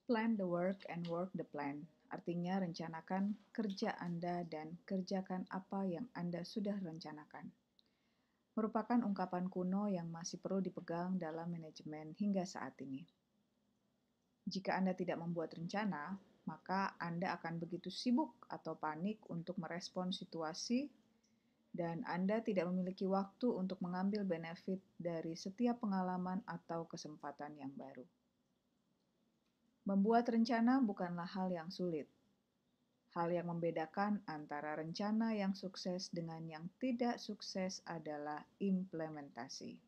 Plan the work and work the plan. Artinya rencanakan kerja Anda dan kerjakan apa yang Anda sudah rencanakan. Merupakan ungkapan kuno yang masih perlu dipegang dalam manajemen hingga saat ini. Jika Anda tidak membuat rencana, maka Anda akan begitu sibuk atau panik untuk merespon situasi dan Anda tidak memiliki waktu untuk mengambil benefit dari setiap pengalaman atau kesempatan yang baru. Membuat rencana bukanlah hal yang sulit. Hal yang membedakan antara rencana yang sukses dengan yang tidak sukses adalah implementasi.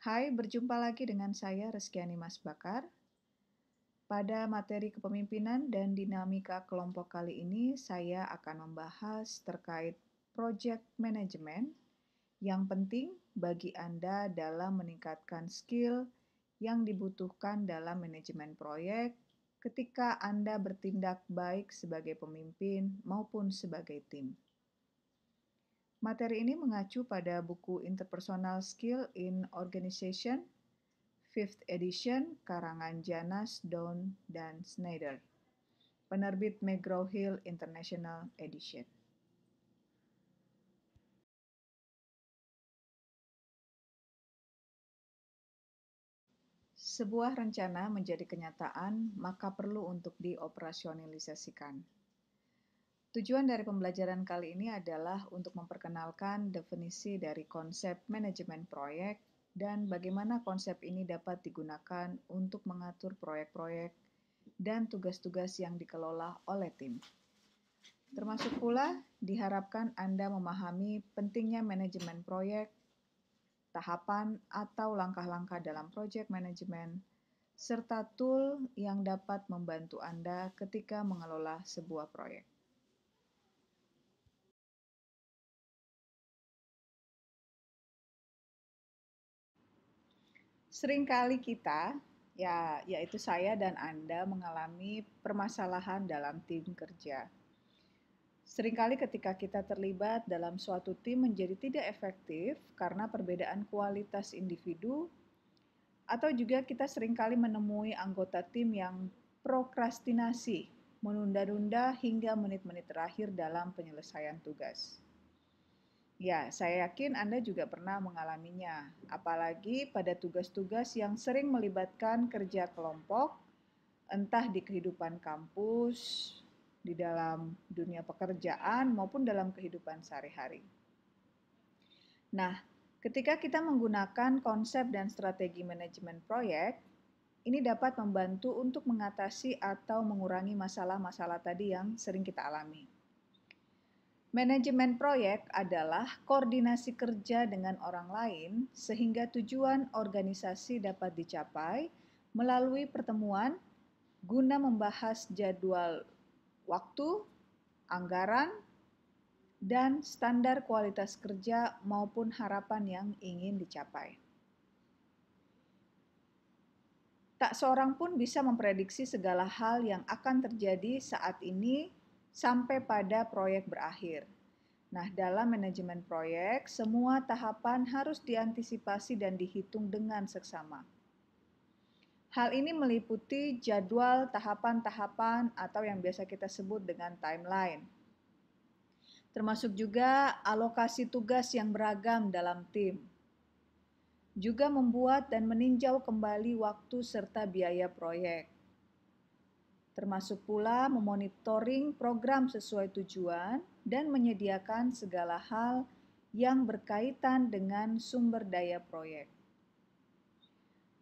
Hai, berjumpa lagi dengan saya Reskiani Mas Bakar. Pada materi kepemimpinan dan dinamika kelompok kali ini, saya akan membahas terkait project management yang penting bagi Anda dalam meningkatkan skill yang dibutuhkan dalam manajemen proyek ketika Anda bertindak baik sebagai pemimpin maupun sebagai tim. Materi ini mengacu pada buku Interpersonal Skill in Organization, 5th edition, karangan Janas, Down, dan Snyder. Penerbit McGraw-Hill International Edition. Sebuah rencana menjadi kenyataan, maka perlu untuk dioperasionalisasikan. Tujuan dari pembelajaran kali ini adalah untuk memperkenalkan definisi dari konsep manajemen proyek dan bagaimana konsep ini dapat digunakan untuk mengatur proyek-proyek dan tugas-tugas yang dikelola oleh tim. Termasuk pula diharapkan Anda memahami pentingnya manajemen proyek, tahapan atau langkah-langkah dalam proyek manajemen, serta tool yang dapat membantu Anda ketika mengelola sebuah proyek. Seringkali kita, yaitu saya dan Anda mengalami permasalahan dalam tim kerja. Seringkali ketika kita terlibat dalam suatu tim menjadi tidak efektif karena perbedaan kualitas individu, atau juga kita seringkali menemui anggota tim yang prokrastinasi, menunda-nunda hingga menit-menit terakhir dalam penyelesaian tugas. Ya, saya yakin Anda juga pernah mengalaminya, apalagi pada tugas-tugas yang sering melibatkan kerja kelompok, entah di kehidupan kampus, di dalam dunia pekerjaan, maupun dalam kehidupan sehari-hari. Nah, ketika kita menggunakan konsep dan strategi manajemen proyek, ini dapat membantu untuk mengatasi atau mengurangi masalah-masalah tadi yang sering kita alami. Manajemen proyek adalah koordinasi kerja dengan orang lain sehingga tujuan organisasi dapat dicapai melalui pertemuan guna membahas jadwal waktu, anggaran, dan standar kualitas kerja maupun harapan yang ingin dicapai. Tak seorang pun bisa memprediksi segala hal yang akan terjadi saat ini sampai pada proyek berakhir. Nah, dalam manajemen proyek, semua tahapan harus diantisipasi dan dihitung dengan seksama. Hal ini meliputi jadwal tahapan-tahapan atau yang biasa kita sebut dengan timeline. Termasuk juga alokasi tugas yang beragam dalam tim. Juga membuat dan meninjau kembali waktu serta biaya proyek. Termasuk pula memonitoring program sesuai tujuan dan menyediakan segala hal yang berkaitan dengan sumber daya proyek.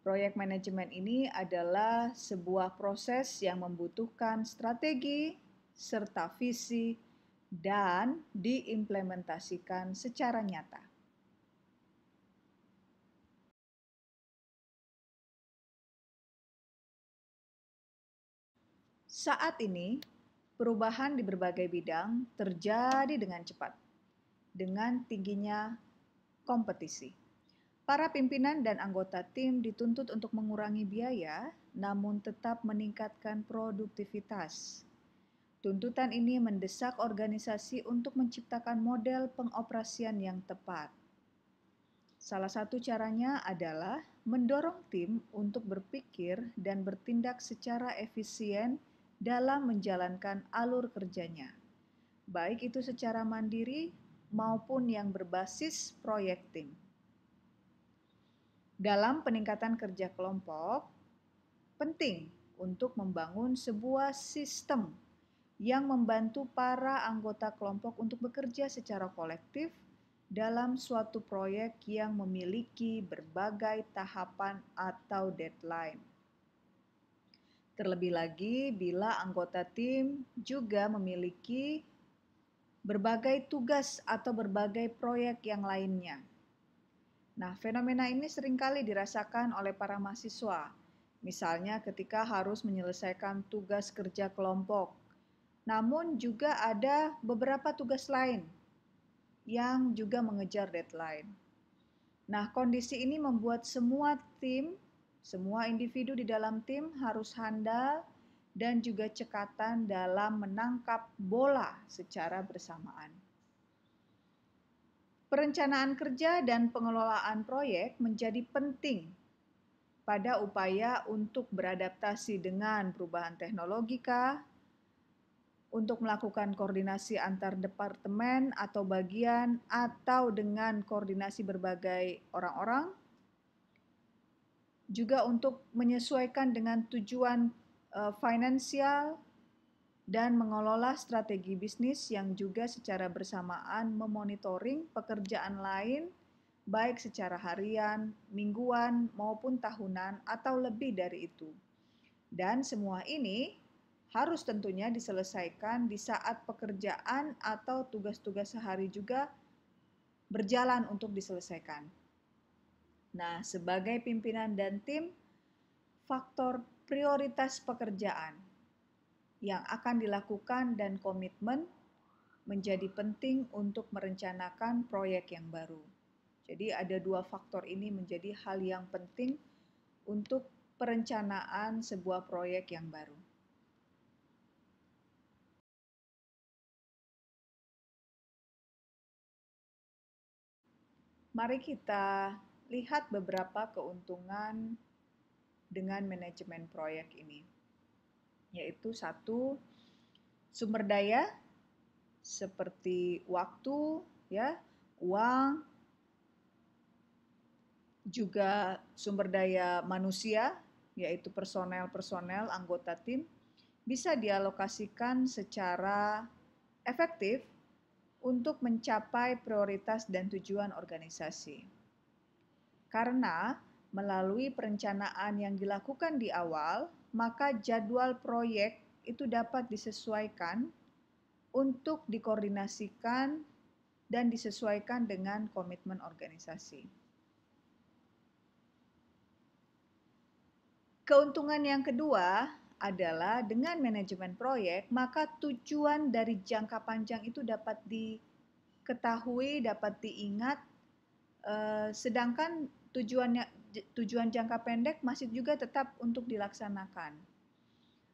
Proyek manajemen ini adalah sebuah proses yang membutuhkan strategi serta visi dan diimplementasikan secara nyata. Saat ini, perubahan di berbagai bidang terjadi dengan cepat, dengan tingginya kompetisi. Para pimpinan dan anggota tim dituntut untuk mengurangi biaya, namun tetap meningkatkan produktivitas. Tuntutan ini mendesak organisasi untuk menciptakan model pengoperasian yang tepat. Salah satu caranya adalah mendorong tim untuk berpikir dan bertindak secara efisien dalam menjalankan alur kerjanya, baik itu secara mandiri maupun yang berbasis proyek tim. Dalam peningkatan kerja kelompok, penting untuk membangun sebuah sistem yang membantu para anggota kelompok untuk bekerja secara kolektif dalam suatu proyek yang memiliki berbagai tahapan atau deadline. Terlebih lagi bila anggota tim juga memiliki berbagai tugas atau berbagai proyek yang lainnya. Nah, fenomena ini seringkali dirasakan oleh para mahasiswa. Misalnya ketika harus menyelesaikan tugas kerja kelompok. Namun juga ada beberapa tugas lain yang juga mengejar deadline. Nah, kondisi ini membuat semua tim, semua individu di dalam tim harus handal dan juga cekatan dalam menangkap bola secara bersamaan. Perencanaan kerja dan pengelolaan proyek menjadi penting pada upaya untuk beradaptasi dengan perubahan teknologi untuk melakukan koordinasi antar departemen atau bagian, atau dengan koordinasi berbagai orang-orang, juga untuk menyesuaikan dengan tujuan finansial dan mengelola strategi bisnis yang juga secara bersamaan memonitoring pekerjaan lain, baik secara harian, mingguan, maupun tahunan, atau lebih dari itu. Dan semua ini harus tentunya diselesaikan di saat pekerjaan atau tugas-tugas sehari juga berjalan untuk diselesaikan. Nah, sebagai pimpinan dan tim, faktor prioritas pekerjaan yang akan dilakukan dan komitmen menjadi penting untuk merencanakan proyek yang baru. Jadi ada dua faktor ini menjadi hal yang penting untuk perencanaan sebuah proyek yang baru. Mari kita lihat beberapa keuntungan dengan manajemen proyek ini. Yaitu satu, sumber daya seperti waktu, uang, juga sumber daya manusia, yaitu personel anggota tim, bisa dialokasikan secara efektif untuk mencapai prioritas dan tujuan organisasi. Karena melalui perencanaan yang dilakukan di awal, maka jadwal proyek itu dapat disesuaikan untuk dikoordinasikan dan disesuaikan dengan komitmen organisasi. Keuntungan yang kedua adalah dengan manajemen proyek, maka tujuan dari jangka panjang itu dapat diketahui, dapat diingat, sedangkan tujuan jangka pendek masih juga tetap untuk dilaksanakan.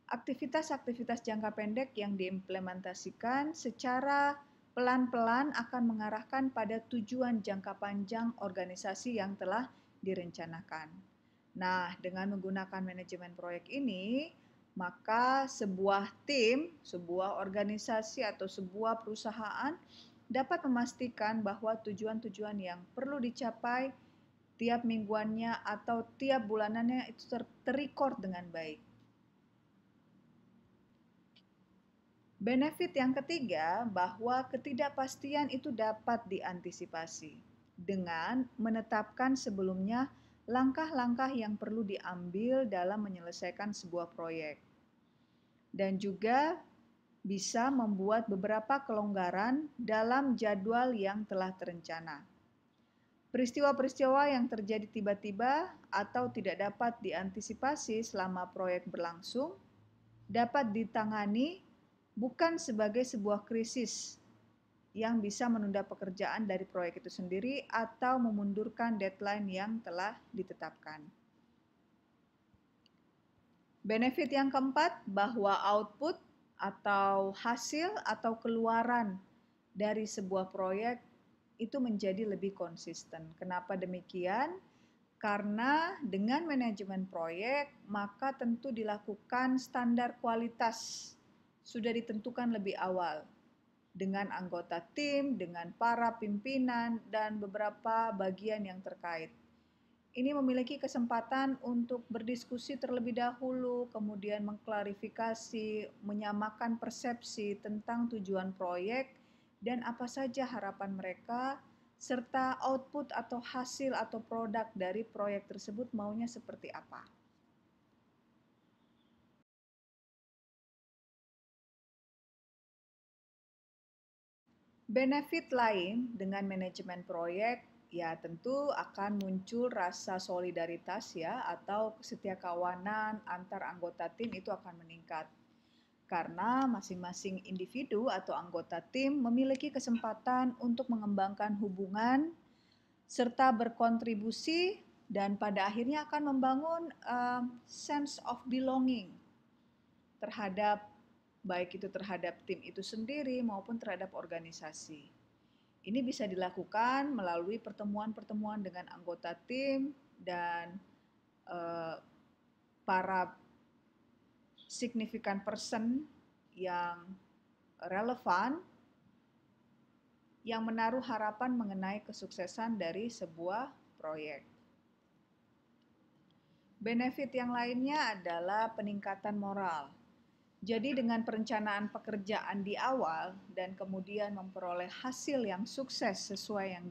Aktivitas-aktivitas jangka pendek yang diimplementasikan secara pelan-pelan akan mengarahkan pada tujuan jangka panjang organisasi yang telah direncanakan. Nah, dengan menggunakan manajemen proyek ini, maka sebuah tim, sebuah organisasi atau sebuah perusahaan dapat memastikan bahwa tujuan-tujuan yang perlu dicapai tiap mingguannya atau tiap bulanannya itu terrecord dengan baik. Benefit yang ketiga, bahwa ketidakpastian itu dapat diantisipasi dengan menetapkan sebelumnya langkah-langkah yang perlu diambil dalam menyelesaikan sebuah proyek. Dan juga bisa membuat beberapa kelonggaran dalam jadwal yang telah terencana. Peristiwa-peristiwa yang terjadi tiba-tiba atau tidak dapat diantisipasi selama proyek berlangsung dapat ditangani bukan sebagai sebuah krisis yang bisa menunda pekerjaan dari proyek itu sendiri atau memundurkan deadline yang telah ditetapkan. Benefit yang keempat, bahwa output atau hasil atau keluaran dari sebuah proyek itu menjadi lebih konsisten. Kenapa demikian? Karena dengan manajemen proyek, maka tentu dilakukan standar kualitas sudah ditentukan lebih awal dengan anggota tim, dengan para pimpinan, dan beberapa bagian yang terkait. Ini memiliki kesempatan untuk berdiskusi terlebih dahulu, kemudian mengklarifikasi, menyamakan persepsi tentang tujuan proyek dan apa saja harapan mereka, serta output atau hasil atau produk dari proyek tersebut maunya seperti apa. Benefit lain dengan manajemen proyek ya tentu akan muncul rasa solidaritas ya atau kesetiakawanan antar anggota tim itu akan meningkat. Karena masing-masing individu atau anggota tim memiliki kesempatan untuk mengembangkan hubungan serta berkontribusi dan pada akhirnya akan membangun sense of belonging terhadap baik itu terhadap tim itu sendiri maupun terhadap organisasi. Ini bisa dilakukan melalui pertemuan-pertemuan dengan anggota tim dan para significant person yang relevan yang menaruh harapan mengenai kesuksesan dari sebuah proyek. Benefit yang lainnya adalah peningkatan moral. Jadi dengan perencanaan pekerjaan di awal dan kemudian memperoleh hasil yang sukses sesuai yang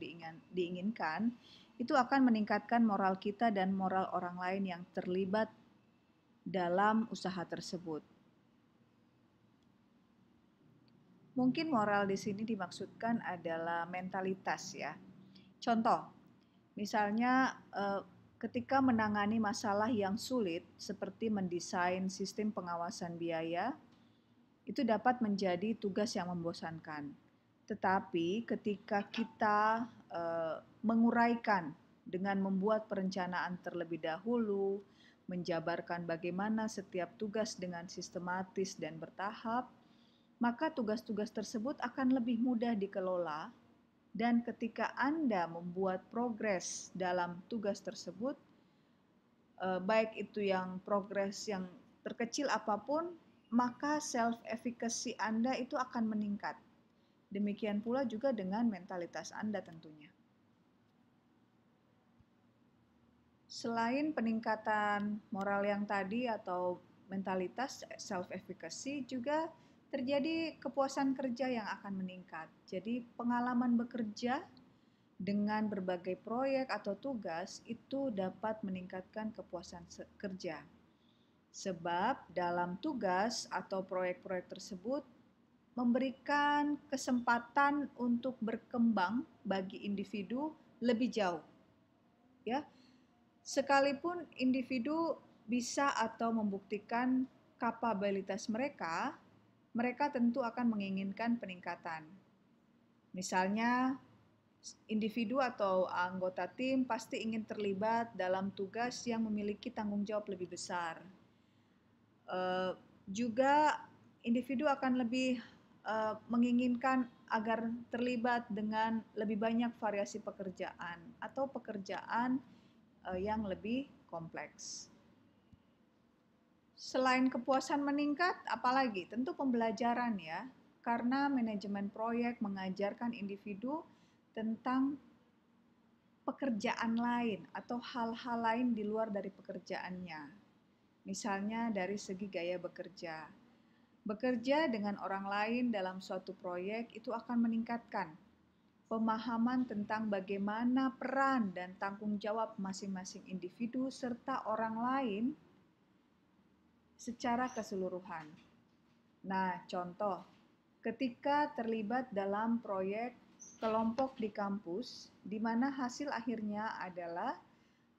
diinginkan, itu akan meningkatkan moral kita dan moral orang lain yang terlibat dalam usaha tersebut. Mungkin moral di sini dimaksudkan adalah mentalitas ya. Contoh, misalnya ketika menangani masalah yang sulit seperti mendesain sistem pengawasan biaya, itu dapat menjadi tugas yang membosankan. Tetapi ketika kita menguraikan dengan membuat perencanaan terlebih dahulu, menjabarkan bagaimana setiap tugas dengan sistematis dan bertahap, maka tugas-tugas tersebut akan lebih mudah dikelola dan ketika Anda membuat progres dalam tugas tersebut, baik itu yang progres yang terkecil apapun, maka self-efficacy Anda itu akan meningkat. Demikian pula juga dengan mentalitas Anda tentunya. Selain peningkatan moral yang tadi atau mentalitas self-efficacy, juga terjadi kepuasan kerja yang akan meningkat. Jadi pengalaman bekerja dengan berbagai proyek atau tugas itu dapat meningkatkan kepuasan kerja. Sebab dalam tugas atau proyek-proyek tersebut memberikan kesempatan untuk berkembang bagi individu lebih jauh. Ya. Sekalipun individu bisa atau membuktikan kapabilitas mereka, mereka tentu akan menginginkan peningkatan. Misalnya, individu atau anggota tim pasti ingin terlibat dalam tugas yang memiliki tanggung jawab lebih besar. Juga individu akan lebih menginginkan agar terlibat dengan lebih banyak variasi pekerjaan atau pekerjaan yang lebih kompleks. Selain kepuasan meningkat, apalagi? Tentu pembelajaran ya, karena manajemen proyek mengajarkan individu tentang pekerjaan lain atau hal-hal lain di luar dari pekerjaannya. Misalnya dari segi gaya bekerja. Bekerja dengan orang lain dalam suatu proyek itu akan meningkatkan pemahaman tentang bagaimana peran dan tanggung jawab masing-masing individu serta orang lain secara keseluruhan. Nah, contoh, ketika terlibat dalam proyek kelompok di kampus, di mana hasil akhirnya adalah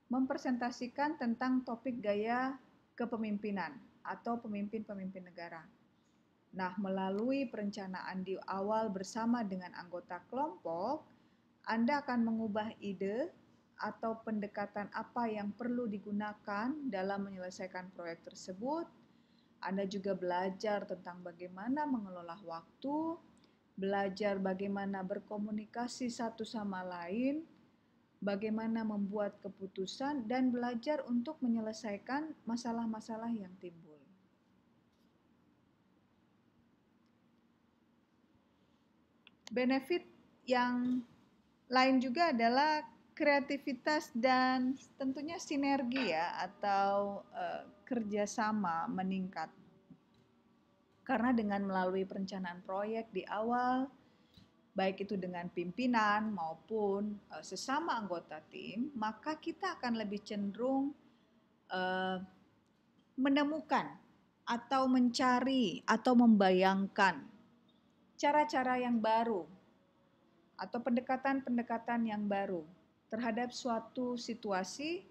mempresentasikan tentang topik gaya kepemimpinan atau pemimpin-pemimpin negara. Nah, melalui perencanaan di awal bersama dengan anggota kelompok, Anda akan mengubah ide atau pendekatan apa yang perlu digunakan dalam menyelesaikan proyek tersebut. Anda juga belajar tentang bagaimana mengelola waktu, belajar bagaimana berkomunikasi satu sama lain, bagaimana membuat keputusan, dan belajar untuk menyelesaikan masalah-masalah yang timbul. Benefit yang lain juga adalah kreativitas dan tentunya sinergi ya, atau kerjasama meningkat. Karena dengan melalui perencanaan proyek di awal, baik itu dengan pimpinan maupun sesama anggota tim, maka kita akan lebih cenderung menemukan atau mencari atau membayangkan cara-cara yang baru atau pendekatan-pendekatan yang baru terhadap suatu situasi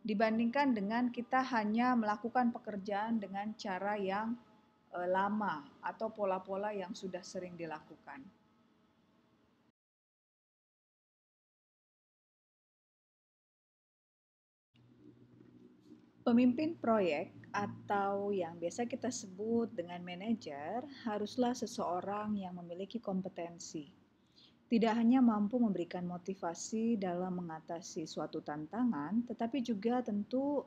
dibandingkan dengan kita hanya melakukan pekerjaan dengan cara yang lama atau pola-pola yang sudah sering dilakukan. Pemimpin proyek atau yang biasa kita sebut dengan manajer haruslah seseorang yang memiliki kompetensi. Tidak hanya mampu memberikan motivasi dalam mengatasi suatu tantangan, tetapi juga tentu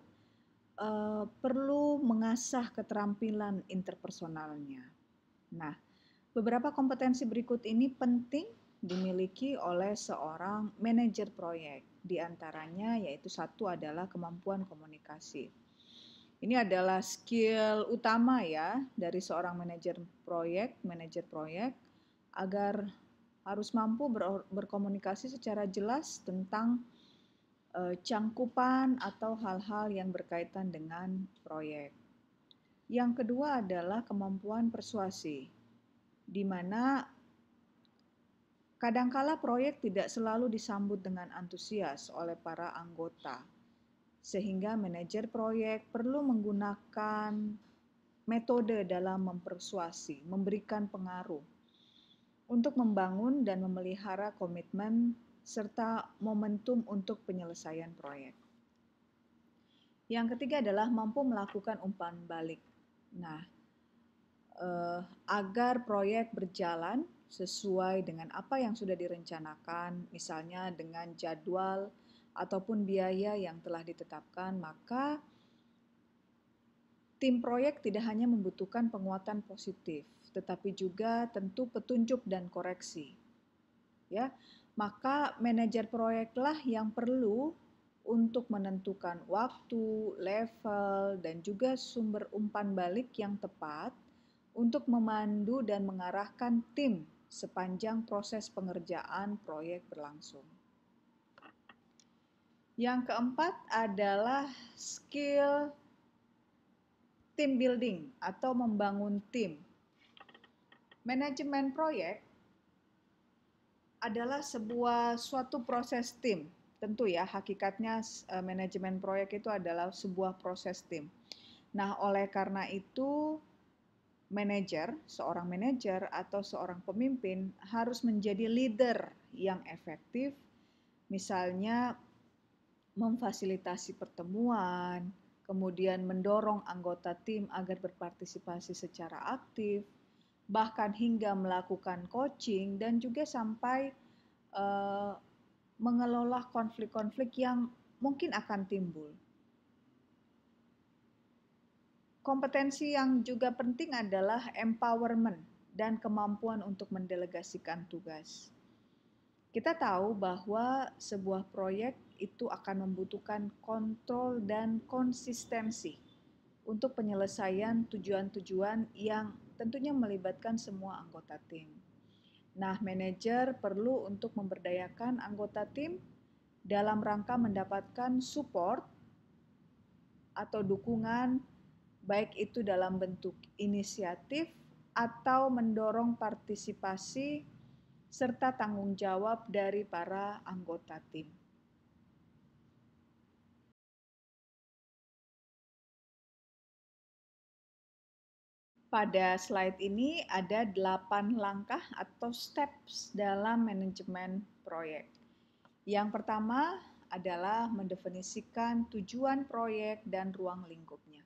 perlu mengasah keterampilan interpersonalnya. Nah, beberapa kompetensi berikut ini penting dimiliki oleh seorang manajer proyek. Di antaranya yaitu satu adalah kemampuan komunikasi. Ini adalah skill utama ya dari seorang manajer proyek agar harus mampu berkomunikasi secara jelas tentang cangkupan atau hal-hal yang berkaitan dengan proyek. Yang kedua adalah kemampuan persuasi, di mana kadangkala proyek tidak selalu disambut dengan antusias oleh para anggota, sehingga manajer proyek perlu menggunakan metode dalam mempersuasi, memberikan pengaruh, untuk membangun dan memelihara komitmen serta momentum untuk penyelesaian proyek. Yang ketiga adalah mampu melakukan umpan balik. Nah, agar proyek berjalan sesuai dengan apa yang sudah direncanakan, misalnya dengan jadwal ataupun biaya yang telah ditetapkan, maka tim proyek tidak hanya membutuhkan penguatan positif, tetapi juga tentu petunjuk dan koreksi. Ya, maka manajer proyeklah yang perlu untuk menentukan waktu, level, dan juga sumber umpan balik yang tepat untuk memandu dan mengarahkan tim sepanjang proses pengerjaan proyek berlangsung. Yang keempat adalah skill team building atau membangun tim. Manajemen proyek adalah suatu proses tim. Tentu ya, hakikatnya manajemen proyek itu adalah sebuah proses tim. Nah, oleh karena itu seorang manajer atau seorang pemimpin harus menjadi leader yang efektif, misalnya memfasilitasi pertemuan, kemudian mendorong anggota tim agar berpartisipasi secara aktif, bahkan hingga melakukan coaching dan juga sampai mengelola konflik-konflik yang mungkin akan timbul. Kompetensi yang juga penting adalah empowerment dan kemampuan untuk mendelegasikan tugas. Kita tahu bahwa sebuah proyek itu akan membutuhkan kontrol dan konsistensi untuk penyelesaian tujuan-tujuan yang tentunya melibatkan semua anggota tim. Nah, manajer perlu untuk memberdayakan anggota tim dalam rangka mendapatkan support atau dukungan, baik itu dalam bentuk inisiatif atau mendorong partisipasi serta tanggung jawab dari para anggota tim. Pada slide ini ada 8 langkah atau steps dalam manajemen proyek. Yang pertama adalah mendefinisikan tujuan proyek dan ruang lingkupnya.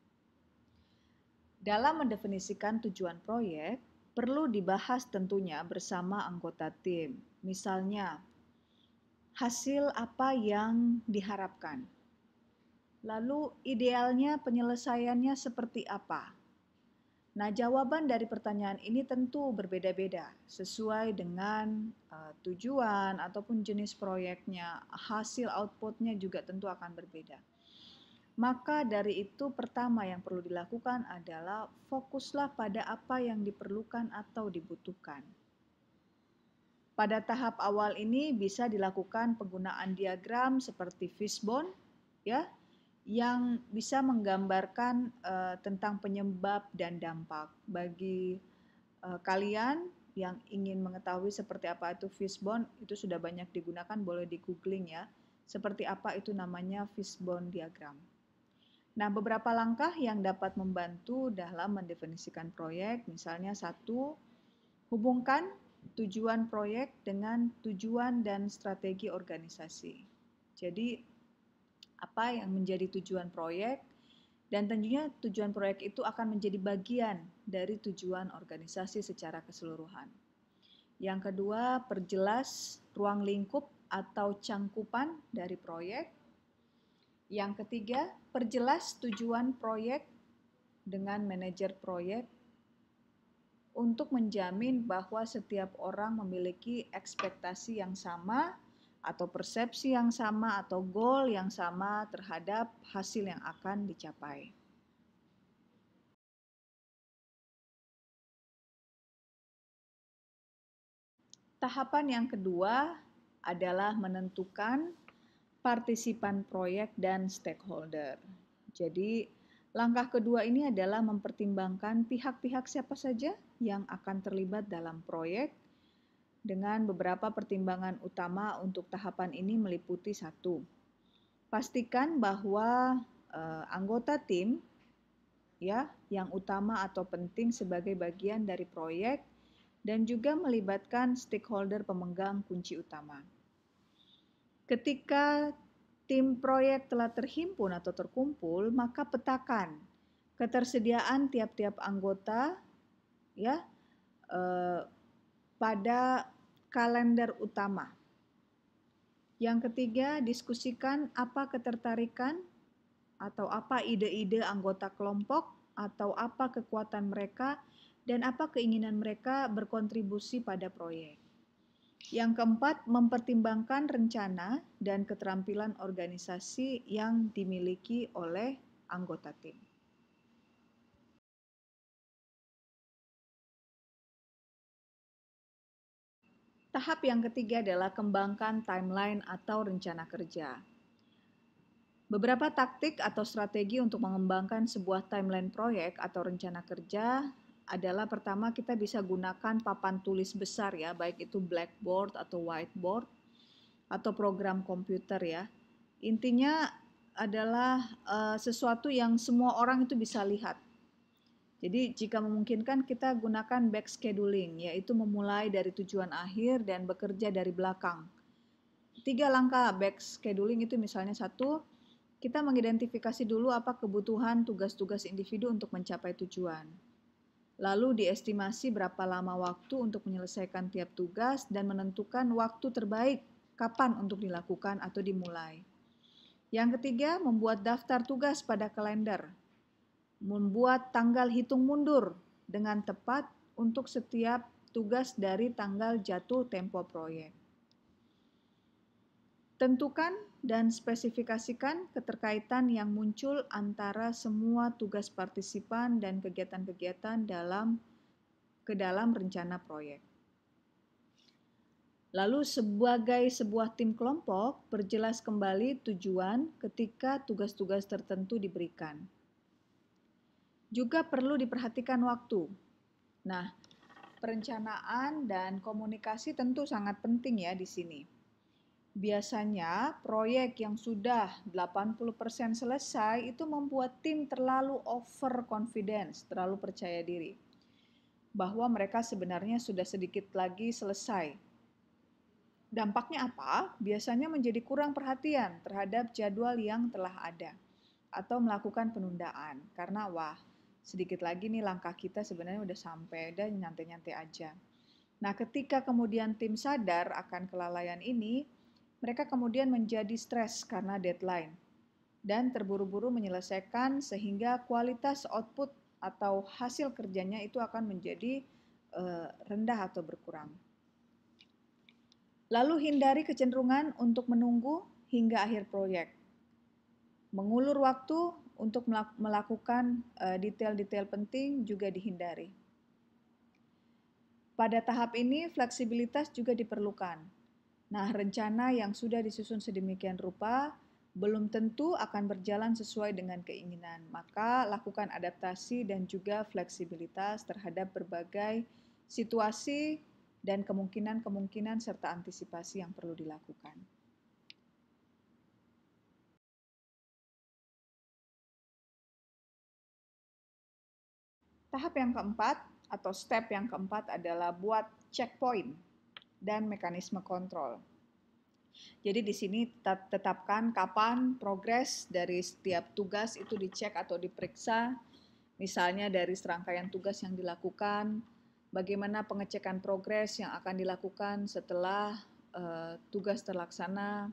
Dalam mendefinisikan tujuan proyek, perlu dibahas tentunya bersama anggota tim. Misalnya, hasil apa yang diharapkan. Lalu idealnya penyelesaiannya seperti apa? Nah, jawaban dari pertanyaan ini tentu berbeda-beda sesuai dengan tujuan ataupun jenis proyeknya. Hasil outputnya juga tentu akan berbeda. Maka dari itu pertama yang perlu dilakukan adalah fokuslah pada apa yang diperlukan atau dibutuhkan. Pada tahap awal ini bisa dilakukan penggunaan diagram seperti fishbone, ya, yang bisa menggambarkan tentang penyebab dan dampak. Bagi kalian yang ingin mengetahui seperti apa itu fishbone, itu sudah banyak digunakan, boleh di googling ya. Seperti apa itu namanya fishbone diagram. Nah, beberapa langkah yang dapat membantu dalam mendefinisikan proyek, misalnya satu, hubungkan tujuan proyek dengan tujuan dan strategi organisasi. Jadi, apa yang menjadi tujuan proyek, dan tentunya tujuan proyek itu akan menjadi bagian dari tujuan organisasi secara keseluruhan. Yang kedua, perjelas ruang lingkup atau cangkupan dari proyek. Yang ketiga, perjelas tujuan proyek dengan manajer proyek untuk menjamin bahwa setiap orang memiliki ekspektasi yang sama atau persepsi yang sama atau goal yang sama terhadap hasil yang akan dicapai. Tahapan yang kedua adalah menentukan partisipan proyek dan stakeholder. Jadi, langkah kedua ini adalah mempertimbangkan pihak-pihak siapa saja yang akan terlibat dalam proyek dengan beberapa pertimbangan utama untuk tahapan ini meliputi satu, pastikan bahwa anggota tim ya yang utama atau penting sebagai bagian dari proyek dan juga melibatkan stakeholder pemegang kunci utama. Ketika tim proyek telah terhimpun atau terkumpul, maka petakan ketersediaan tiap-tiap anggota ya pada kalender utama. Yang ketiga, diskusikan apa ketertarikan atau apa ide-ide anggota kelompok atau apa kekuatan mereka dan apa keinginan mereka berkontribusi pada proyek. Yang keempat, mempertimbangkan rencana dan keterampilan organisasi yang dimiliki oleh anggota tim. Tahap yang ketiga adalah kembangkan timeline atau rencana kerja. Beberapa taktik atau strategi untuk mengembangkan sebuah timeline proyek atau rencana kerja adalah pertama kita bisa gunakan papan tulis besar ya, baik itu blackboard atau whiteboard atau program komputer ya. Intinya adalah sesuatu yang semua orang itu bisa lihat. Jadi jika memungkinkan kita gunakan back scheduling, yaitu memulai dari tujuan akhir dan bekerja dari belakang. 3 langkah back scheduling itu misalnya satu, kita mengidentifikasi dulu apa kebutuhan tugas-tugas individu untuk mencapai tujuan. Lalu diestimasi berapa lama waktu untuk menyelesaikan tiap tugas dan menentukan waktu terbaik kapan untuk dilakukan atau dimulai. Yang ketiga, membuat daftar tugas pada kalender. Membuat tanggal hitung mundur dengan tepat untuk setiap tugas dari tanggal jatuh tempo proyek. Tentukan dan spesifikasikan keterkaitan yang muncul antara semua tugas partisipan dan kegiatan-kegiatan ke dalam rencana proyek. Lalu sebagai sebuah tim kelompok, perjelas kembali tujuan ketika tugas-tugas tertentu diberikan. Juga perlu diperhatikan waktu. Nah, perencanaan dan komunikasi tentu sangat penting ya di sini. Biasanya proyek yang sudah 80% selesai itu membuat tim terlalu overconfidence, terlalu percaya diri bahwa mereka sebenarnya sudah sedikit lagi selesai. Dampaknya apa? Biasanya menjadi kurang perhatian terhadap jadwal yang telah ada atau melakukan penundaan karena sedikit lagi nih langkah kita sebenarnya udah sampai, udah nyantai-nyantai aja. Nah, ketika kemudian tim sadar akan kelalaian ini, mereka kemudian menjadi stres karena deadline dan terburu-buru menyelesaikan sehingga kualitas output atau hasil kerjanya itu akan menjadi rendah atau berkurang. Lalu hindari kecenderungan untuk menunggu hingga akhir proyek. Mengulur waktu untuk melakukan detail-detail penting juga dihindari. Pada tahap ini, fleksibilitas juga diperlukan. Nah, rencana yang sudah disusun sedemikian rupa belum tentu akan berjalan sesuai dengan keinginan. Maka lakukan adaptasi dan juga fleksibilitas terhadap berbagai situasi dan kemungkinan-kemungkinan serta antisipasi yang perlu dilakukan. Tahap yang keempat atau step yang keempat adalah buat checkpoint dan mekanisme kontrol. Jadi di sini tetapkan kapan progres dari setiap tugas itu dicek atau diperiksa, misalnya dari serangkaian tugas yang dilakukan, bagaimana pengecekan progres yang akan dilakukan setelah tugas terlaksana,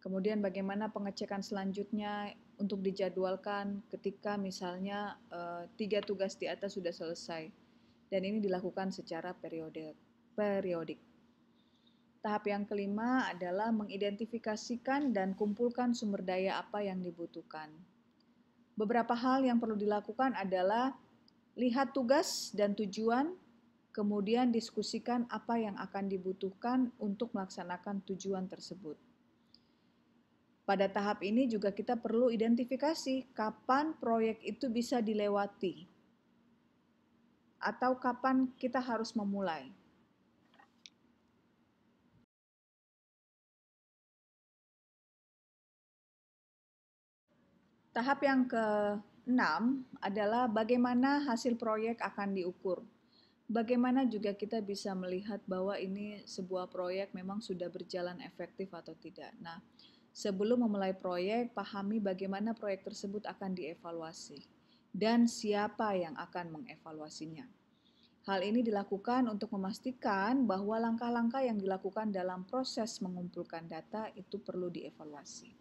kemudian bagaimana pengecekan selanjutnya untuk dijadwalkan ketika misalnya 3 tugas di atas sudah selesai, dan ini dilakukan secara periodik. Tahap yang kelima adalah mengidentifikasikan dan kumpulkan sumber daya apa yang dibutuhkan. Beberapa hal yang perlu dilakukan adalah lihat tugas dan tujuan, kemudian diskusikan apa yang akan dibutuhkan untuk melaksanakan tujuan tersebut. Pada tahap ini juga kita perlu identifikasi kapan proyek itu bisa dilewati atau kapan kita harus memulai. Tahap yang ke-6 adalah bagaimana hasil proyek akan diukur. Bagaimana juga kita bisa melihat bahwa ini sebuah proyek memang sudah berjalan efektif atau tidak. Nah, sebelum memulai proyek, pahami bagaimana proyek tersebut akan dievaluasi dan siapa yang akan mengevaluasinya. Hal ini dilakukan untuk memastikan bahwa langkah-langkah yang dilakukan dalam proses mengumpulkan data itu perlu dievaluasi.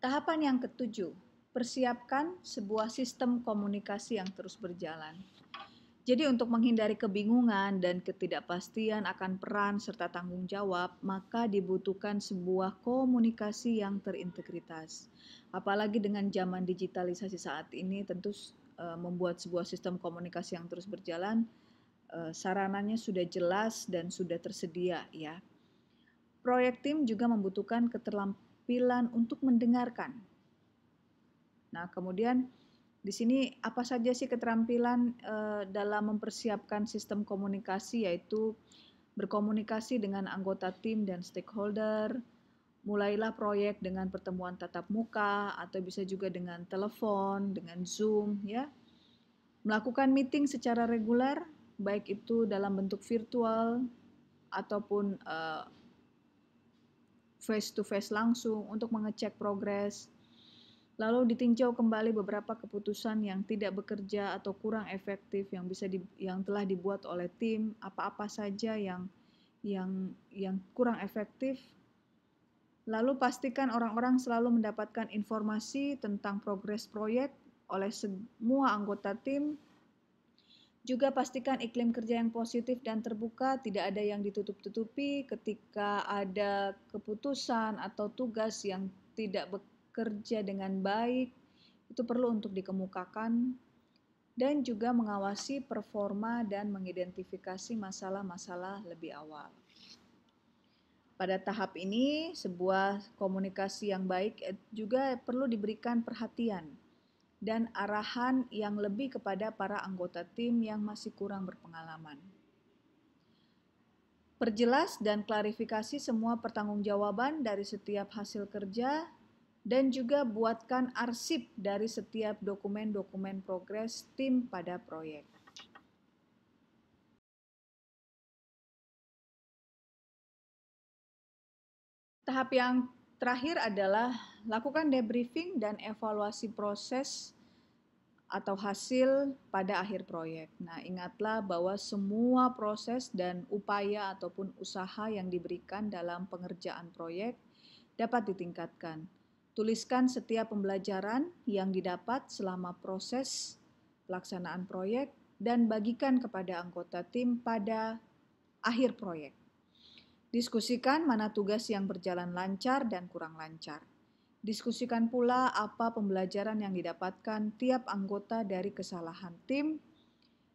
Tahapan yang ketujuh, persiapkan sebuah sistem komunikasi yang terus berjalan. Jadi untuk menghindari kebingungan dan ketidakpastian akan peran serta tanggung jawab, maka dibutuhkan sebuah komunikasi yang terintegritas. Apalagi dengan zaman digitalisasi saat ini, tentu membuat sebuah sistem komunikasi yang terus berjalan, sarananya sudah jelas dan sudah tersedia ya. Proyek tim juga membutuhkan keterampilan untuk mendengarkan. Nah, kemudian di sini apa saja sih keterampilan dalam mempersiapkan sistem komunikasi, yaitu berkomunikasi dengan anggota tim dan stakeholder. Mulailah proyek dengan pertemuan tatap muka atau bisa juga dengan telepon, dengan Zoom ya. Melakukan meeting secara reguler, baik itu dalam bentuk virtual ataupun face to face langsung untuk mengecek progres. Lalu ditinjau kembali beberapa keputusan yang tidak bekerja atau kurang efektif yang telah dibuat oleh tim, apa-apa saja yang kurang efektif. Lalu pastikan orang-orang selalu mendapatkan informasi tentang progres proyek oleh semua anggota tim. Juga pastikan iklim kerja yang positif dan terbuka, tidak ada yang ditutup-tutupi ketika ada keputusan atau tugas yang tidak bekerja dengan baik, itu perlu untuk dikemukakan, dan juga mengawasi performa dan mengidentifikasi masalah-masalah lebih awal. Pada tahap ini, sebuah komunikasi yang baik juga perlu diberikan perhatian dan arahan yang lebih kepada para anggota tim yang masih kurang berpengalaman. Perjelas dan klarifikasi semua pertanggungjawaban dari setiap hasil kerja dan juga buatkan arsip dari setiap dokumen-dokumen progres tim pada proyek. Tahap yang terakhir adalah lakukan debriefing dan evaluasi proses atau hasil pada akhir proyek. Nah, ingatlah bahwa semua proses dan upaya ataupun usaha yang diberikan dalam pengerjaan proyek dapat ditingkatkan. Tuliskan setiap pembelajaran yang didapat selama proses pelaksanaan proyek dan bagikan kepada anggota tim pada akhir proyek. Diskusikan mana tugas yang berjalan lancar dan kurang lancar. Diskusikan pula apa pembelajaran yang didapatkan tiap anggota dari kesalahan tim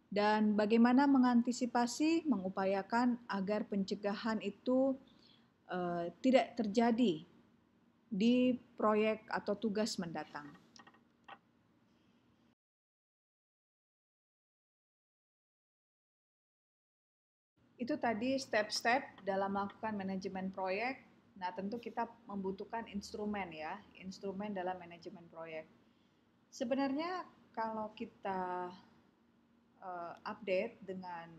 dan bagaimana mengantisipasi, mengupayakan agar pencegahan itu tidak terjadi di proyek atau tugas mendatang. Itu tadi step-step dalam melakukan manajemen proyek. Nah, tentu kita membutuhkan instrumen ya, instrumen dalam manajemen proyek. Sebenarnya kalau kita update dengan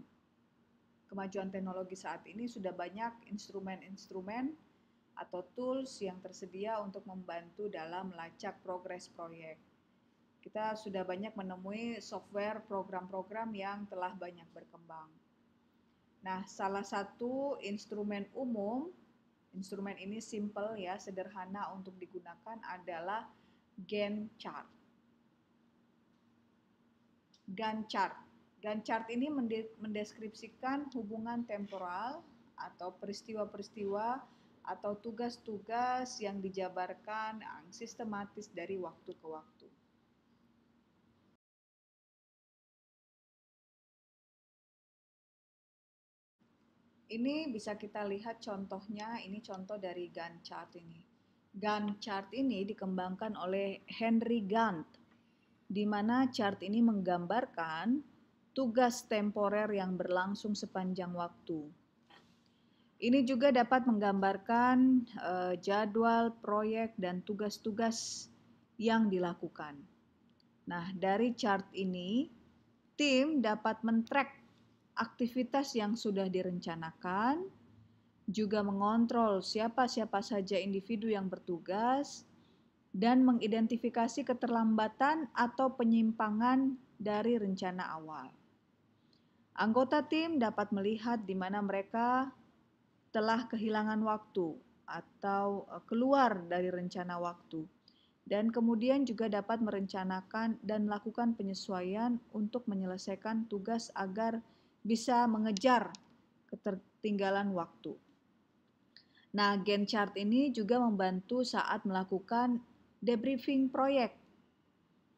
kemajuan teknologi saat ini, sudah banyak instrumen-instrumen atau tools yang tersedia untuk membantu dalam melacak progres proyek. Kita sudah banyak menemui software program-program yang telah banyak berkembang. Nah, salah satu instrumen umum, instrumen ini simple ya, sederhana untuk digunakan adalah Gantt chart. Gantt chart. Gantt chart ini mendeskripsikan hubungan temporal atau peristiwa-peristiwa atau tugas-tugas yang dijabarkan sistematis dari waktu ke waktu. Ini bisa kita lihat contohnya, ini contoh dari Gantt chart ini. Gantt chart ini dikembangkan oleh Henry Gantt, di mana chart ini menggambarkan tugas temporer yang berlangsung sepanjang waktu. Ini juga dapat menggambarkan jadwal proyek dan tugas-tugas yang dilakukan. Nah, dari chart ini, tim dapat men-track aktivitas yang sudah direncanakan, juga mengontrol siapa-siapa saja individu yang bertugas, dan mengidentifikasi keterlambatan atau penyimpangan dari rencana awal. Anggota tim dapat melihat di mana mereka telah kehilangan waktu atau keluar dari rencana waktu, dan kemudian juga dapat merencanakan dan melakukan penyesuaian untuk menyelesaikan tugas agar bisa mengejar ketertinggalan waktu. Nah, Gantt chart ini juga membantu saat melakukan debriefing proyek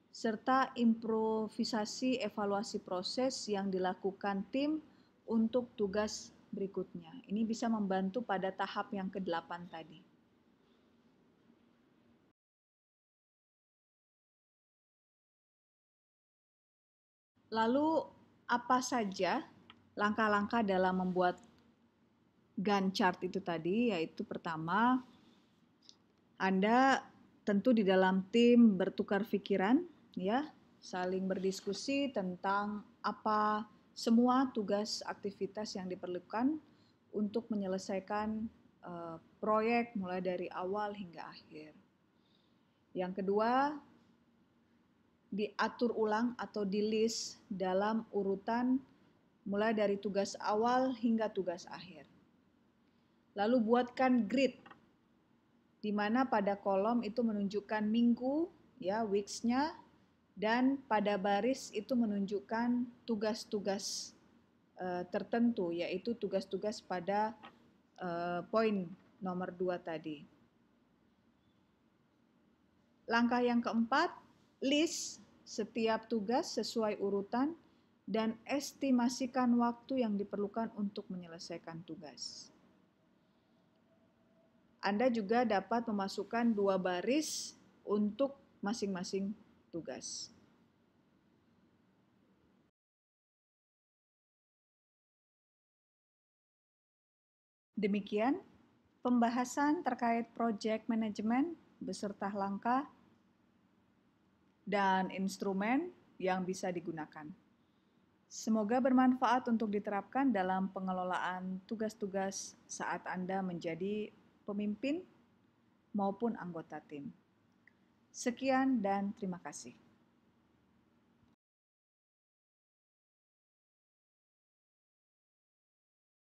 serta improvisasi evaluasi proses yang dilakukan tim untuk tugas berikutnya. Ini bisa membantu pada tahap yang ke-8 tadi. Lalu apa saja langkah-langkah dalam membuat Gantt chart itu tadi? Yaitu pertama, Anda tentu di dalam tim bertukar pikiran, ya, saling berdiskusi tentang apa semua tugas aktivitas yang diperlukan untuk menyelesaikan proyek mulai dari awal hingga akhir. Yang kedua, diatur ulang atau di list dalam urutan mulai dari tugas awal hingga tugas akhir. Lalu buatkan grid, di mana pada kolom itu menunjukkan minggu, ya, weeks-nya, dan pada baris itu menunjukkan tugas-tugas tertentu, yaitu tugas-tugas pada poin nomor 2 tadi. Langkah yang keempat, list setiap tugas sesuai urutan dan estimasikan waktu yang diperlukan untuk menyelesaikan tugas. Anda juga dapat memasukkan 2 baris untuk masing-masing tugas. Demikian pembahasan terkait project management beserta langkah dan instrumen yang bisa digunakan. Semoga bermanfaat untuk diterapkan dalam pengelolaan tugas-tugas saat Anda menjadi pemimpin maupun anggota tim. Sekian dan terima kasih.